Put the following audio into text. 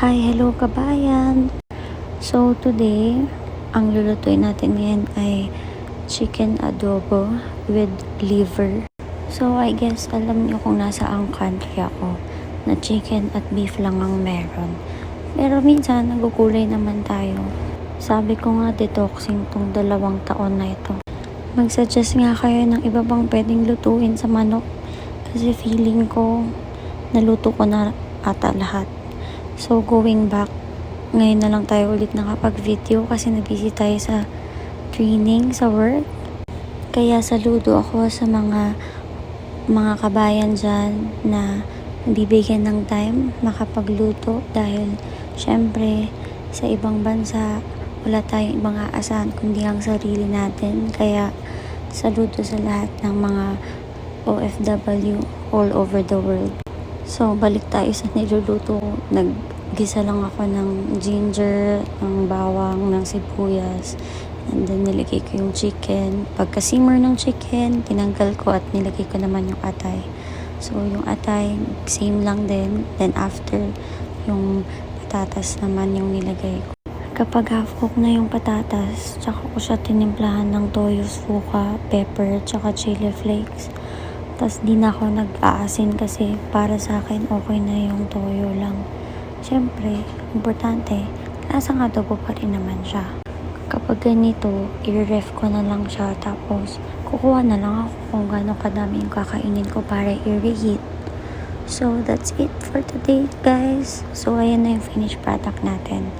Hi, hello kabayan! So today, ang lulutuin natin ngayon ay chicken adobo with liver. So I guess alam niyo kung nasa ang country ako na chicken at beef lang ang meron. Pero minsan nagugulay naman tayo. Sabi ko nga detoxing tong 2 taon na ito. Mag-suggest nga kayo ng iba bang pwedeng lutuin sa manok kasi feeling ko naluto ko na ata lahat. So going back, ngayon na lang tayo ulit nakapag-video kasi nabisi tayo sa training sa work. Kaya saludo ako sa mga kabayan dyan na nabibigyan ng time makapagluto dahil syempre sa ibang bansa wala tayong ibang aasahan kundi ang sarili natin. Kaya saludo sa lahat ng mga OFW all over the world. So, balik tayo sa niluluto ko. Naggisa lang ako ng ginger, ng bawang, ng sibuyas. And then, nilagay ko yung chicken. Pagka-simmer ng chicken, tinanggal ko at nilagay ko naman yung atay. So, yung atay, same lang din. Then, after, yung patatas naman yung nilagay ko. Kapag half-cook na yung patatas, tsaka ko siya tinimplahan ng toyo, suka, pepper, tsaka chili flakes. Tapos di na ako nag-aasin kasi para sa akin okay na yung toyo lang. Siyempre, importante, lasang adobo pa rin naman siya. Kapag ganito, i-ref ko na lang siya tapos kukuha na lang ako kung gano'ng kadami yung kakainin ko para i-reheat. So, that's it for today guys. So, ayan na yung finished product natin.